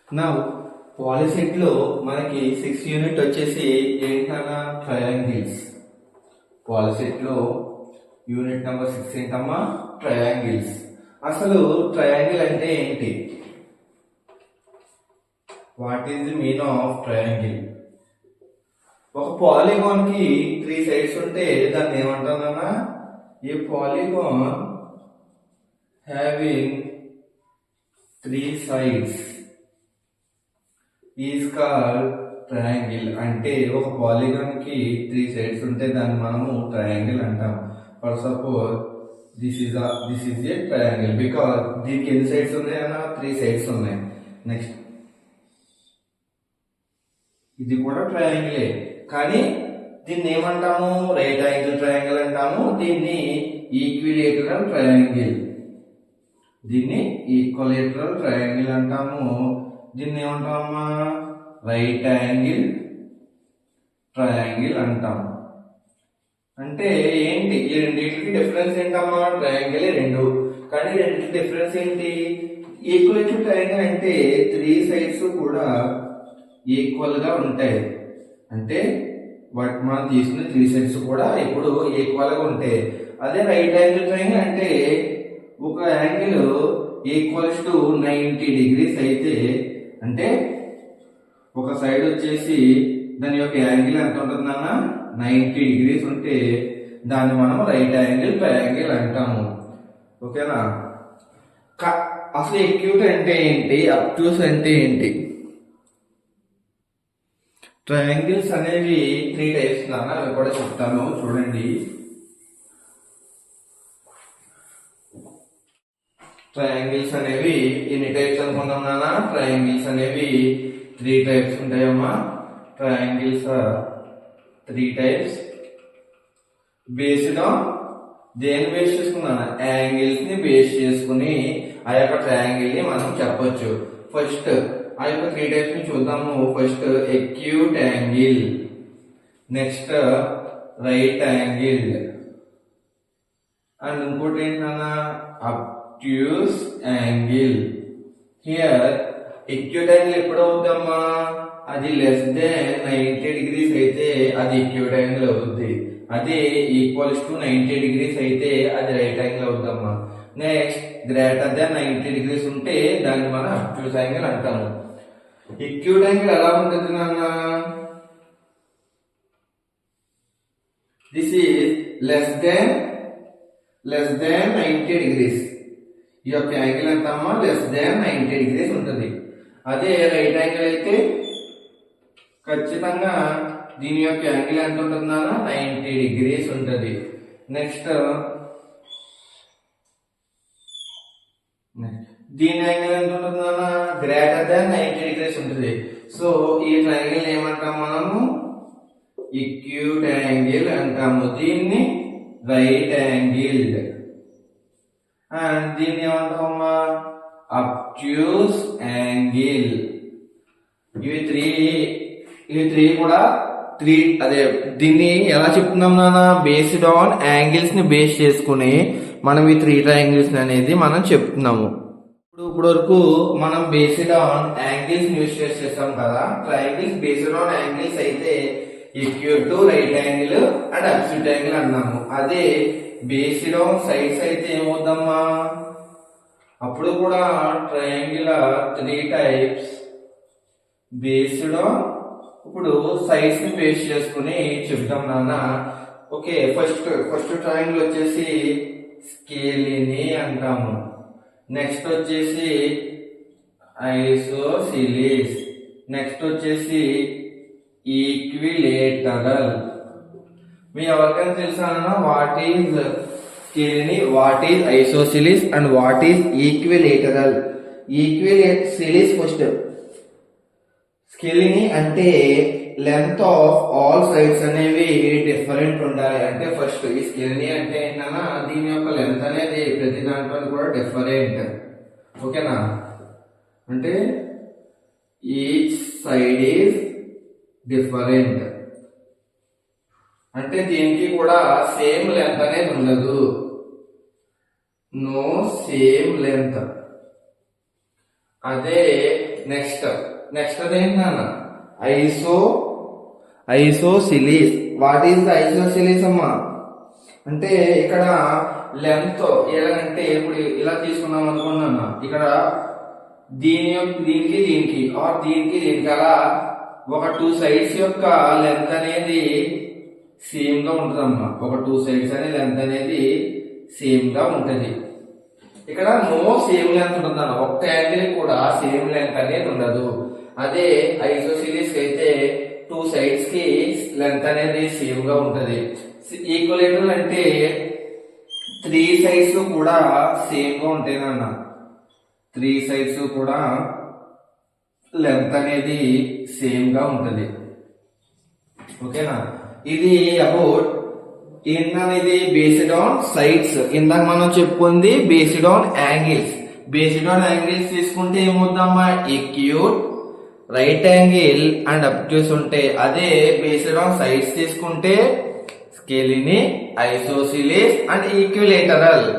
నా పాలిసెట్ లో మనకి 6 యూనిట్ వచ్చేసి ఏంటన్నా ట్రయాంగిల్స్. పాలిసెట్ లో యూనిట్ నెంబర్ 6 ఏంటమ్మా ట్రయాంగిల్స్. అసలు ట్రయాంగిల్ అంటే ఏంటి? What is the mean of triangle? ఒక పాలిగాన్ కి 3 సైడ్స్ ఉంటే దాన్ని ఏమంటామన్నా? A polygon having 3 sides is called triangle. అంటే ఒక పాలిగాన్ కి 3 సైడ్స్ ఉంటే దాన్ని మనము ట్రయాంగిల్ అంటాం. For suppose this is a triangle because దీనికి ఎన్ని సైడ్స్ ఉన్నాయన్నా? 3 సైడ్స్ ఉన్నాయి. నెక్స్ట్ ఇది కూడా ట్రయాంగిలే, కానీ దీన్ని ఏమంటాము? రైట్ యాంగిల్ ట్రయాంగిల్ అంటాము. దీన్ని ఈక్విలేటరల్ ట్రయాంగిల్, దీన్ని ఈక్వలేటరల్ ట్రయాంగిల్ అంటాము. దీన్ని ఏమంటామమ్మా? రైట్ యాంగిల్ ట్రయాంగిల్ అంటాం. అంటే ఏంటి? ఈ రెండింటికి డిఫరెన్స్ ఏంటమ్మా? ట్రయాంగిల్ రెండు, కానీ రెండింటికి డిఫరెన్స్ ఏంటి? ఈక్వలేటరల్ ట్రయాంగిల్ అంటే 3 సైడ్స్ కూడా ఈక్వల్ గా ఉంటాయి. అంటే వాటి మనం తీసుకునే 3 సైడ్స్ కూడా ఇప్పుడు ఈక్వల్ గా ఉంటాయి. అదే రైట్ యాంగిల్ ట్రయాంగిల్ అంటే ఒక యాంగిల్ ఈక్వల్స్ టు 90 degrees అయితే, అంటే ఒక సైడ్ వచ్చేసి దాని యొక్క యాంగిల్ ఎంత ఉంటుందన్న? 90 degrees ఉంటే దాన్ని మనం రైట్ యాంగిల్ ట్రయాంగిల్ అంటాము. ఓకేనా? అసలు ఎక్యూట్ అంటే ఏంటి? అబ్ట్యూస్ అంటే ఏంటి? ట్రయాంగిల్స్ అనేవి 3 టైప్స్ నాన్న, అవి కూడా చెప్తాను చూడండి. ట్రయాంగిల్స్ అనేవి ఎన్ని టైప్స్ అనుకున్నాం నాన్న? ట్రయాంగిల్స్ అనేవి 3 టైప్స్ ఉంటాయమ్మా. Triangles 3 types. బేస్డ్ ఆన్ దేని బేస్ చేసుకున్నాను? యాంగిల్స్ ని బేస్ చేసుకుని ఆ యొక్క ట్రయాంగిల్ ని మనం చెప్పొచ్చు. ఫస్ట్ ఆ యొక్క 3 టైప్స్ ని చూద్దాము. First acute angle, next right angle, and ఇంకోటి ఏంటన్నా? Obtuse angle. Here acute angle ఎప్పుడు అవుద్దమ్మా? అది లెస్ దెన్ 90 degrees అయితే అది ఎక్యూట్ యాంగిల్ అవుతుంది. అదే ఈక్వల్స్ టు 90 degrees అయితే అది రైట్ యాంగిల్ అవుద్దమ్మా. నెక్స్ట్ గ్రేటర్ దెన్ 90 degrees ఉంటే దాన్ని మనం అబ్ట్యూస్ యాంగిల్ అంటాము. ఎక్యూట్ యాంగిల్ ఎలా ఉంటుంది నాన్న? This is less than 90 degrees. ఈ యొక్క యాంగిల్ ఎంతమ్మా? లెస్ దెన్ 90 degrees ఉంటుంది. అదే రైట్ యాంగిల్ అయితే ఖచ్చితంగా దీని యొక్క యాంగిల్ ఎంత ఉంటుందా? 90 degrees ఉంటుంది. నెక్స్ట్ దీని యాంగిల్ ఎంత ఉంటుందా? గ్రేటర్ దాన్ 90 degrees ఉంటుంది. సో ఈ ట్రయాంగిల్ ఏమంటాం మనము? ఎక్యూట్ యాంగిల్ అంటాము. దీన్ని రైట్ యాంగిల్. అండ్ దీన్ని ఏమంటామమ్మా? Obtuse angle. ఇవి త్రీ కూడా అదే దీన్ని ఎలా చెప్తున్నాం నాన్న? బేస్డ్ ఆన్ యాంగిల్స్ ని బేస్ చేసుకుని మనం ఈ 3 ట్రయాంగిల్స్ అనేది మనం చెప్తున్నాము. ఇప్పుడు వరకు మనం బేస్డ్ ఆన్ యాంగిల్స్ యూజ్ చేస్తాం కదా. ట్రయాంగిల్స్ బేస్డ్ ఆన్ యాంగిల్స్ అయితే acute, right angle and absolute angle అన్నాము. అదే బేస్డ్ ఆన్ సైడ్స్ అయితే ఏమవుద్దమ్మా? అప్పుడు కూడా ట్రయాంగిల్ 3 టైప్స్. బేస్డ్ ఆన్ ఇప్పుడు సైడ్స్ ని బేస్ చేసుకుని చెప్తాం నాన్న. ఓకే, ఫస్ట్ ట్రయాంగిల్ వచ్చేసి స్కేలిని అంటాము. నెక్స్ట్ వచ్చేసి ఐసోసిలిస్, నెక్స్ట్ వచ్చేసి ఈక్విలేటరల్. మీ ఎవరికైనా తెలుసా what is scalene, what is isosceles and what is equilateral? Isosceles first. Scalene అంటే లెంత్ ఆఫ్ ఆల్ సైడ్స్ అనేవి డిఫరెంట్ ఉండాలి. అంటే ఫస్ట్ ఈ స్కేలిని అంటే ఏంటన్నా? దీని యొక్క లెంత్ అనేది ప్రతి దాంట్లో కూడా డిఫరెంట్. ఓకేనా? అంటే ఈచ్ సైడ్ ఈజ్ డిఫరెంట్. అంటే దీనికి కూడా సేమ్ లెంత్ అనేది ఉండదు. No same length. అదే నెక్స్ట్ అదేంటి నాన్న isosceles. What is the isosceles అమ్మా అంటే ఇక్కడ లెంత్ ఎలాగంటే ఇప్పుడు ఇలా తీసుకున్నాం అనుకున్నా, ఇక్కడ దీనికి ఆర్ దీనికి అలా ఒక 2 సైడ్స్ యొక్క లెంత్ అనేది సేమ్ గా ఉంటుందమ్మా. ఒక 2 సైడ్స్ అనే లెంత్ అనేది సేమ్ గా ఉంటది. ఇక్కడ నో సేమ్ లెంత్ ఉంటుందన్న, ఒక్క యాంగిల్ కూడా సేమ్ లెంత్ అనేది ఉండదు. అదే ఐసోసిలీస్ అయితే 2 సైడ్స్ కి లెంత్ అనేది సేమ్ గా ఉంటది. ఈక్వలేటర్ అంటే 3 సైడ్స్ కూడా సేమ్ గా ఉంటాయన్న, 3 సైడ్స్ కూడా లెంత్ అనేది సేమ్ గా ఉంటది. ఓకేనా. ఇది అబౌట్ అనేది బేస్డ్ ఆన్ సైడ్స్. ఇందాక మనం చెప్పుకుంది based on angles. Based on angles తీసుకుంటే ఏమవుతుందమ్మా, acute, right angle and obtuse ఉంటాయి. అదే బేస్డ్ ఆన్ సైడ్స్ తీసుకుంటే స్కెలిని, ఐసోసిలీస్ అండ్ ఈక్విలేటరల్.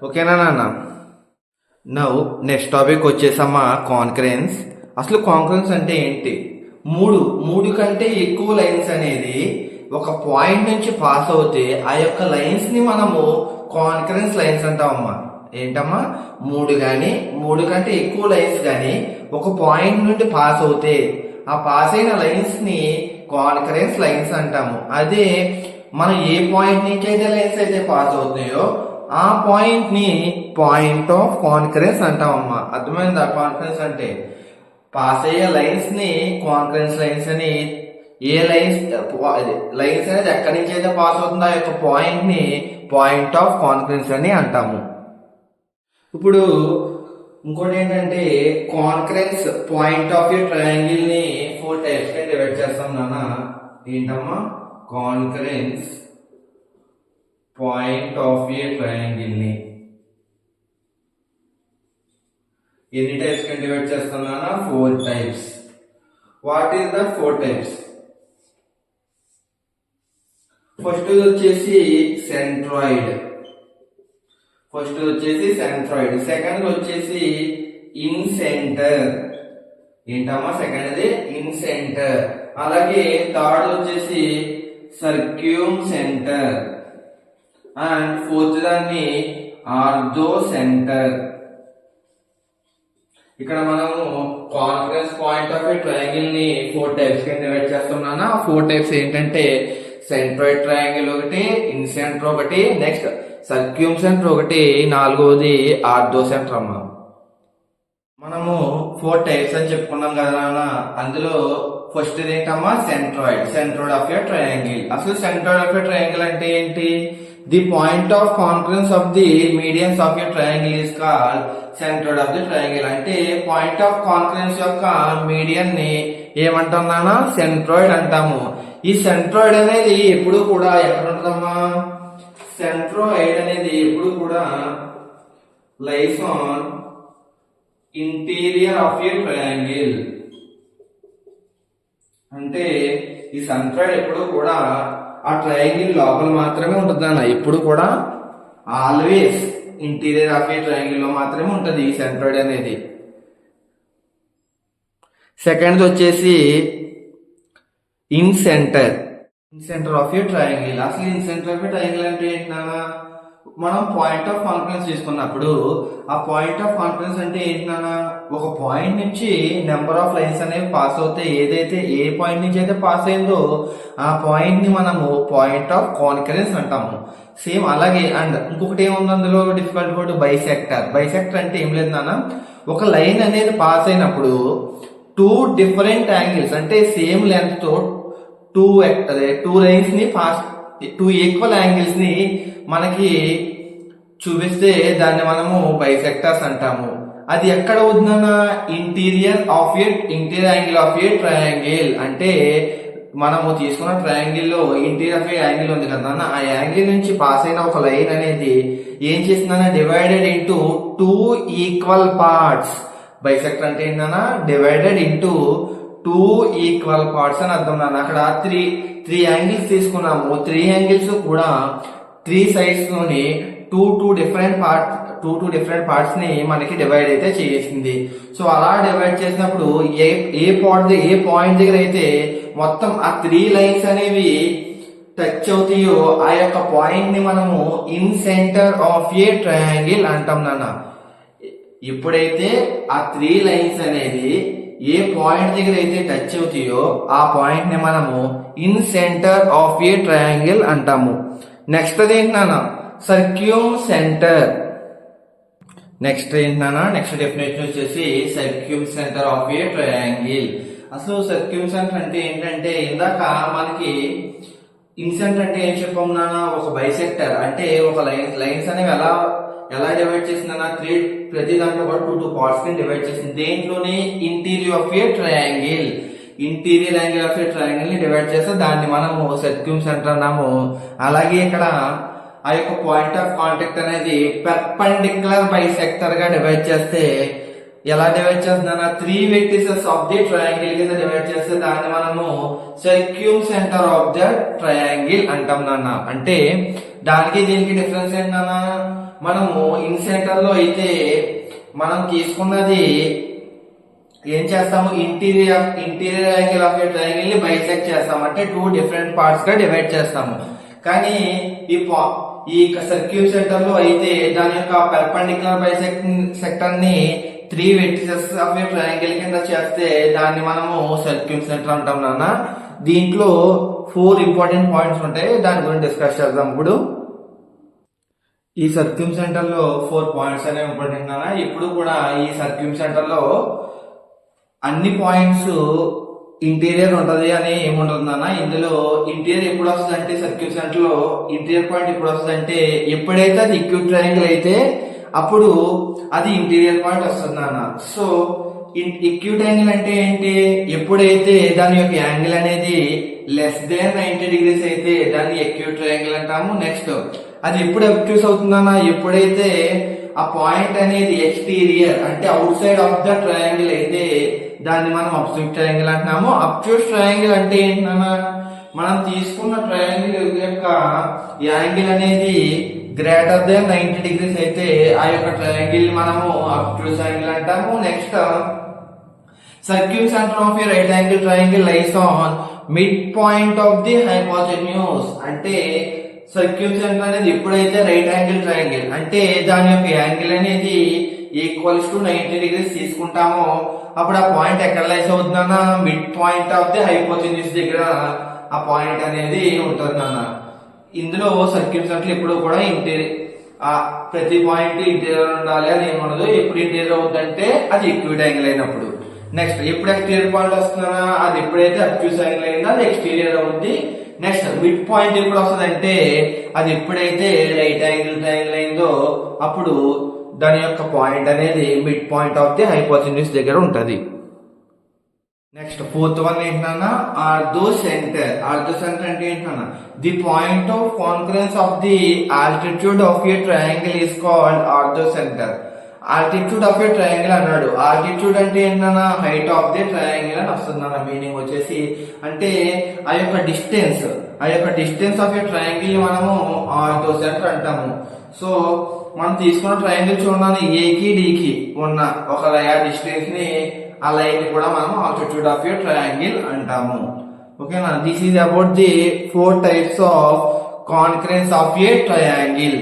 ఓకేనా నాన్న. నౌ నెక్స్ట్ టాపిక్ వచ్చేసమ్మా కాన్కరెన్స్. అసలు కాన్కరెన్స్ అంటే ఏంటి? మూడు కంటే ఎక్కువ లైన్స్ అనేది ఒక పాయింట్ నుంచి పాస్ అవుతే ఆ యొక్క లైన్స్ ని మనము కాన్కరెన్స్ లైన్స్ అంటామమ్మా. ఏంటమ్మా, 3 కంటే ఎక్కువ లైన్స్ గాని ఒక పాయింట్ నుండి పాస్ అవుతే ఆ పాస్ అయిన లైన్స్ ని కాన్కరెన్స్ లైన్స్ అంటాము. అదే మనం ఏ పాయింట్ నుంచి అయితే లైన్స్ అయితే పాస్ అవుతాయో ఆ పాయింట్ ని పాయింట్ ఆఫ్ కాన్కరెన్స్ అంటామమ్మా. అర్థమైందా? కాన్కరెన్స్ అంటే పాస్ అయ్యే లైన్స్ ని కాన్కరెన్స్ లైన్స్ అని. ఏ లైన్స్ అనేది ఎక్కడి నుంచి అయితే పాస్ అవుతుందో ఆ యొక్క పాయింట్ ని పాయింట్ ఆఫ్ కాన్కరెన్స్ అని అంటాము. ఇప్పుడు ఇంకోటి ఏంటంటే కాన్కరెన్స్ పాయింట్ ఆఫ్ ఏ ట్రయాంగిల్ ని 4 టైప్స్ గా డివైడ్ చేస్తాం నాన్న. ఏంటమ్మా, కాన్కరెన్స్ పాయింట్ ఆఫ్ ఏ ట్రయాంగిల్ ని ఎన్ని టైప్స్ గా డివైడ్ చేస్తాం నాన్న? 4 types. What is the 4 types? First వచ్చేసి సెంట్రాయిడ్. సెకండ్ వచ్చేసి ఇన్ సెంటర్. ఏంటమ్మా సెకండ్? In centre. అలాగే థర్డ్ వచ్చేసి సర్క్యూమ్ సెంటర్ అండ్ ఫోర్త్ దాన్ని ఆర్థో సెంటర్. ఇక్కడ మనము కాన్కరెన్స్ పాయింట్ ఆఫ్ ఏ ట్రయాంగిల్ ని 4 టైప్స్ కింద డివైడ్ చేస్తున్నాను. 4 టైప్స్ ఏంటంటే సెంట్రాయిడ్ ట్రయాంగిల్ ఒకటి, ఇన్ సెంటర్ ఒకటి, నెక్స్ట్ సర్క్యూమ్ సెంటర్ ఒకటి, 4వది ఆర్థో సెంటర్ అమ్మా. మనము 4 టైప్స్ అని చెప్పుకున్నాం కదా నాన్న. అందులో ఫస్ట్ ఏంటమ్మా, సెంట్రాయిడ్ ఆఫ్ ఏ ట్రయాంగిల్. అసలు సెంట్రాయిడ్ ఆఫ్ ఏ ట్రయాంగిల్ అంటే ఏంటి? The point of concurrence of the medians of a triangle is called centroid of the triangle. అంటే పాయింట్ ఆఫ్ కాన్కరెన్స్ యొక్క మీడియన్ ని ఏమంటాం నాన్న? సెంట్రాయిడ్ అంటాము. ఈ సెంట్రాయిడ్ అనేది ఎప్పుడు కూడా ఎక్కడ ఉంటుందమ్మా? సెంట్రాయిడ్ అనేది ఎప్పుడు కూడా lies on interior of a triangle. అంటే ఈ సెంట్రాయిడ్ ఎప్పుడు కూడా ఆ ట్రయాంగిల్ లోపల మాత్రమే ఉంటుంది అన్న. ఎప్పుడు కూడా always interior of a triangle లో మాత్రమే ఉంటది ఈ సెంట్రాయిడ్ అనేది. సెకండ్ వచ్చేసి incentre of a triangle. అసలు incentre of a triangle అంటే ఏంటన్నా? మనం పాయింట్ ఆఫ్ కాన్ఫరెన్స్ తీసుకున్నప్పుడు ఆ పాయింట్ ఆఫ్ కాన్ఫరెన్స్ అంటే ఏంటన్నా? ఒక పాయింట్ నుంచి నెంబర్ ఆఫ్ లైన్స్ అనేవి పాస్ అవుతాయి. ఏదైతే ఏ పాయింట్ నుంచి అయితే పాస్ అయిందో ఆ పాయింట్ ని మనము పాయింట్ ఆఫ్ కాన్ఫరెన్స్ అంటాము. సేమ్ అలాగే అండ్ ఇంకొకటి ఏముంది అందులో డిఫికల్ట్ వర్డ్, బైసెక్టర్ అంటే ఏం లేదు నాన్న, ఒక లైన్ అనేది పాస్ అయినప్పుడు 2 డిఫరెంట్ యాంగిల్స్ అంటే సేమ్ లెంత్ తో 2 లైన్స్ ని పాస్ 2 ఈక్వల్ యాంగిల్స్ ని మనకి చూపిస్తే దాన్ని మనము బైసెక్టర్స్ అంటాము. అది ఎక్కడ అవుతుందన్నా? Interior angle of a triangle. అంటే మనము తీసుకున్న ట్రయాంగిల్ లో ఇంటీరియర్ ఆఫ్ ఏ యాంగిల్ ఉంది కదా, ఆ యాంగిల్ నుంచి పాస్ అయిన ఒక లైన్ అనేది ఏం చేస్తుందన్నా? Divided into 2 equal parts. Bisector అంటే ఏంటన్నా? డివైడెడ్ ఇంటూ 2 ఈక్వల్ పార్ట్స్ అని అర్థం నాన్న. అక్కడ 3 యాంగిల్స్ తీసుకున్నాము. 3 యాంగిల్స్ కూడా 3 సైడ్స్ లోని టూ డిఫరెంట్ పార్ట్స్ ని మనకి డివైడ్ అయితే చేసింది. సో అలా డివైడ్ చేసినప్పుడు ఏ పాయింట్ దగ్గర అయితే మొత్తం ఆ 3 లైన్స్ అనేవి టచ్ అవుతాయో ఆ యొక్క పాయింట్ ని మనము in centre of a triangle అంటాం నాన్న. ఎప్పుడైతే ఆ 3 లైన్స్ అనేది ఏ పాయింట్ దగ్గర అయితే టచ్ అవుతాయో ఆ పాయింట్ ని మనము in centre of a triangle అంటాము. నెక్స్ట్ అదేంటి నాన్న, సర్క్యూమ్ సెంటర్. నెక్స్ట్ డెఫినేషన్ వచ్చేసి సర్క్యూమ్ సెంటర్ ఆఫ్ ఏ ట్రయాంగిల్. అసలు సర్క్యూమ్ సెంటర్ అంటే ఏంటంటే ఇందాక మనకి ఇన్సెంటర్ అంటే ఏం చెప్పాం నాన్న, ఒక బైసెక్టర్ అంటే ఒక లైన్స్ అనేవి ఎలా డివైడ్ చేసిందన్న ప్రతి దాంట్లో కూడా టూ పార్ట్స్ ని డివైడ్ చేసింది. దేంట్లోనే interior of a triangle of a triangle ని డివైడ్ చేస్తే దాన్ని మనము సర్క్యూమ్ సెంటర్ అన్నాము. అలాగే ఇక్కడ ఆ యొక్క పాయింట్ ఆఫ్ కాంటాక్ట్ అనేది పెర్పెండిక్యులర్ బైసెక్టర్ గా డివైడ్ చేస్తే ఎలా డివైడ్ చేస్తుందన్న 3 వెర్టిసెస్ ఆఫ్ ది ట్రయాంగిల్ కింద డివైడ్ చేస్తే దాన్ని మనము circumcentre of the triangle అంటాం నాన్న. అంటే దానికి దీనికి డిఫరెన్స్ ఏంటన్నా, మనము ఇన్ సెంటర్ లో అయితే మనం తీసుకున్నది ఏం చేస్తాము, interior angle of a triangle ని బైసెక్ట్ చేస్తాము, అంటే 2 డిఫరెంట్ పార్ట్స్ గా డివైడ్ చేస్తాము. కానీ ఈ సర్క్యూమ్ సెంటర్ లో అయితే దాని యొక్క పెర్పెండిక్యులర్ బైసెక్టర్ ని 3 వెర్టిసెస్ ఆఫ్ ఏ ట్రయాంగిల్ కింద చేస్తే దాన్ని మనము సర్క్యూమ్ సెంటర్ అంటాం నాన్న. దీంట్లో 4 ఇంపార్టెంట్ పాయింట్స్ ఉంటాయి, దాని గురించి డిస్కస్ చేద్దాం. ఇప్పుడు ఈ సర్క్యూమ్ సెంటర్ లో 4 పాయింట్స్ అనేవి ఇంపార్టెంట్ నాన్న. ఇప్పుడు కూడా ఈ సర్క్యూమ్ సెంటర్ లో అన్ని పాయింట్స్ ఇంటీరియర్ ఉంటది అని ఏముంటుంది నాన్న. ఇందులో ఇంటీరియర్ ఎప్పుడు వస్తుంది అంటే సర్క్యూమ్ సెంటర్ లో ఇంటీరియర్ పాయింట్ ఎప్పుడు వస్తుంది అంటే ఎప్పుడైతే అది ఈక్విట్ ట్రయాంగిల్ అయితే అప్పుడు అది ఇంటీరియర్ పాయింట్ వస్తుంది నాన్న. సో ఈక్విట్ యాంగిల్ అంటే ఏంటి, ఎప్పుడైతే దాని యొక్క యాంగిల్ అనేది లెస్ దాన్ 90 degrees అయితే దాన్ని ఈక్విట్ ట్రయాంగిల్ అంటాము. నెక్స్ట్ అది ఎప్పుడు అబ్ట్యూస్ అవుతుందన్నా, ఎప్పుడైతే ఆ పాయింట్ అనేది ఎక్స్టీరియర్ అంటే out side of the triangle అయితే దాన్ని మనం అబ్ట్యూస్ ట్రయాంగిల్ అంటున్నాము. అబ్ట్యూస్ ట్రయాంగిల్ అంటే ఏంటన్నా, మనం తీసుకున్న ట్రయాంగిల్ యొక్క యాంగిల్ అనేది గ్రేటర్ దాన్ 90 degrees అయితే ఆ యొక్క ట్రయాంగిల్ మనము అబ్ట్యూస్ యాంగిల్ అంటాము. Next circumcentre of a right angle triangle lies on midpoint of the hypotenuse. అంటే సర్క్యూమ్ సెంటర్ అనేది ఎప్పుడైతే రైట్ యాంగిల్ ట్రయాంగిల్ అంటే దాని యొక్క యాంగిల్ అనేది ఈక్వల్స్ టు 90 degrees తీసుకుంటామో అప్పుడు ఆ పాయింట్ ఎక్కడ లైస్ అవుతుందన్నా, midpoint of the hypotenuse దగ్గర ఆ పాయింట్ అనేది ఉంటుంది నాన్న. ఇందులో సర్క్యూమ్ సెంటర్ ఎప్పుడు కూడా ప్రతి పాయింట్ ఇంటీరియర్ ఉండాలి అని ఏమన్నదో, ఎప్పుడు ఇంటీరియర్ అవుతుందంటే అది ఈక్విట్ యాంగిల్ అయినప్పుడు. నెక్స్ట్ ఎప్పుడు ఎక్స్టీరియర్ పాయింట్ వస్తుందా, అది ఎప్పుడైతే అబ్ట్యూస్ యాంగిల్ అయిందో అది ఎక్స్టీరియర్ అవుతుంది. నెక్స్ట్ మిడ్ పాయింట్ ఎప్పుడు వస్తుంది అంటే అది ఎప్పుడైతే రైట్ యాంగిల్ ట్రయాంగిల్ అయిందో అప్పుడు దాని యొక్క పాయింట్ అనేది midpoint of the hypotenuse దగ్గర ఉంటది. నెక్స్ట్ 4th వన్ ఏంటన్నా, ఆర్థో సెంటర్. ఆర్థో సెంటర్ అంటే ఏంటన్నా, the point of concurrence of the altitude of a triangle is called orthocentre. Altitude of a triangle అన్నాడు. Altitude అంటే ఏంటన్నా, height of the triangle అని వస్తుందన్న. మీనింగ్ వచ్చేసి అంటే ఆ యొక్క డిస్టెన్స్ ఆఫ్ ఏ ట్రయాంగిల్ మనము ఆర్థో సెంటర్ అంటాము. సో మనం తీసుకున్న ట్రయాంగిల్ చూడండి, ఏకి డికి ఉన్న ఒక డిస్టెన్స్ ని ఆ లైన్ కూడా మనం ఆల్టిట్యూడ్ ఆఫ్ ఏ ట్రయాంగిల్ అంటాము. ఓకేనా, this is about the 4 types of concurrence of a triangle.